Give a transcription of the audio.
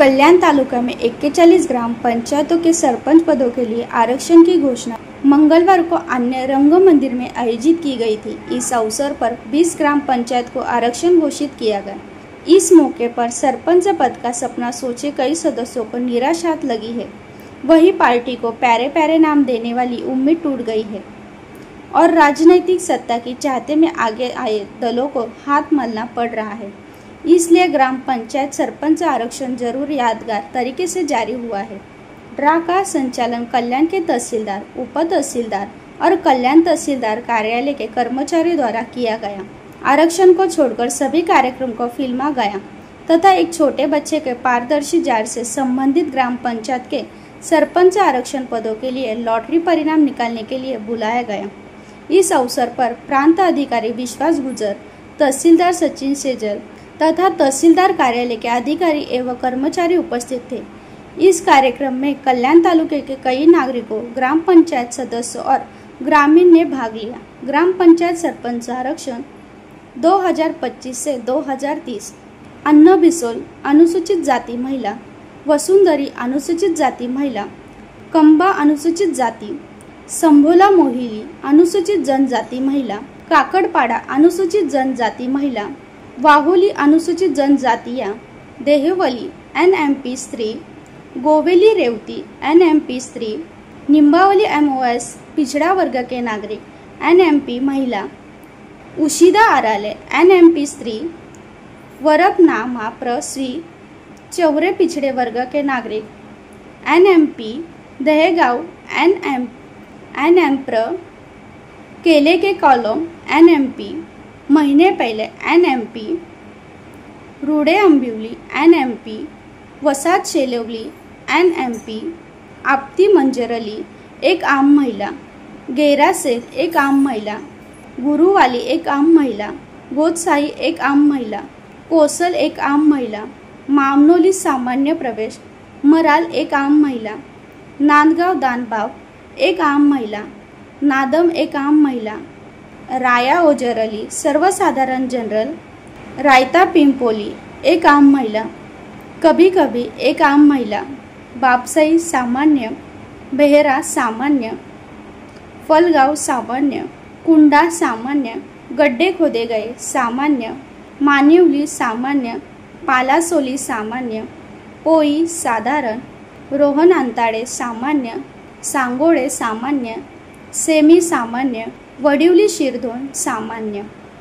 कल्याण तालुका में 41 ग्राम पंचायतों के सरपंच पदों के लिए आरक्षण की घोषणा मंगलवार को अन्य रंग मंदिर में आयोजित की गई थी। इस अवसर पर 20 ग्राम पंचायत को आरक्षण घोषित किया गया। इस मौके पर सरपंच पद का सपना सोचे कई सदस्यों को निराशा लगी है। वही पार्टी को प्यारे प्यारे नाम देने वाली उम्मीद टूट गई है और राजनीतिक सत्ता की चाहते में आगे आए दलों को हाथ मलना पड़ रहा है। इसलिए ग्राम पंचायत सरपंच आरक्षण जरूर यादगार तरीके से जारी हुआ है। ड्रा का संचालन कल्याण के तहसीलदार, उप तहसीलदार और कल्याण तहसीलदार कार्यालय के कर्मचारियों द्वारा किया गया। आरक्षण को छोड़कर सभी कार्यक्रम को फिल्मा गया तथा एक छोटे बच्चे के पारदर्शी जार से संबंधित ग्राम पंचायत के सरपंच आरक्षण पदों के लिए लॉटरी परिणाम निकालने के लिए बुलाया गया। इस अवसर पर प्रांत अधिकारी विश्वास गुजर, तहसीलदार सचिन सेजल तथा तहसीलदार कार्यालय के अधिकारी एवं कर्मचारी उपस्थित थे। इस कार्यक्रम में कल्याण तालुके के कई नागरिकों, ग्राम पंचायत सदस्यों और ग्रामीण ने भाग लिया। ग्राम पंचायत सरपंच आरक्षण 2025 से 2030 अन्ना बिसोल अनुसूचित जाति महिला, वसुंधरी अनुसूचित जाति महिला, कंबा अनुसूचित जाति, संभोला मोहिली अनुसूचित जनजाति महिला, काकड़पाड़ा अनुसूचित जनजाति महिला, वाहोली अनुसूचित जनजातियां, देहवली एनएमपी स्त्री, गोवेली रेवती एनएमपी स्त्री, निम्बावली एमओएस पिछड़ा वर्ग के नागरिक एनएमपी महिला, उशिदा आराले एनएमपी स्त्री, वरपनामा प्रस्वी चौरे पिछड़े वर्ग के नागरिक एनएमपी, दहेगांव एनएमप्र, केले के कॉलोम एनएमपी, महीने पहले एनएमपी, रूडे अंबिवली एनएमपी, वसात शेलवली एनएमपी, आपती मंजरली एक आम महिला, गेरा सेठ एक आम महिला, गुरुवाली एक आम महिला, गोदसाई एक आम महिला, कोसल एक आम महिला, मामनोली सामान्य प्रवेश, मराल एक आम महिला, नांदगांव दानबाव एक आम महिला, नादम एक आम महिला, राया ओजरली सर्वसाधारण जनरल, रायता पिंपोली एक आम महिला, कभी कभी एक आम महिला, बापसाई सामान्य, बेहरा सामान्य, फलगांव सामान्य, कुंडा सामान्य, गड्ढे खोदे गए सामान्य, मानिवली सामान्य, पालासोली सामान्य, पोई साधारण, रोहन अंताड़े सामान्य, सांगोड़े सामान्य, सेमी सामान्य, वडिवली शिरधोण सामान्य।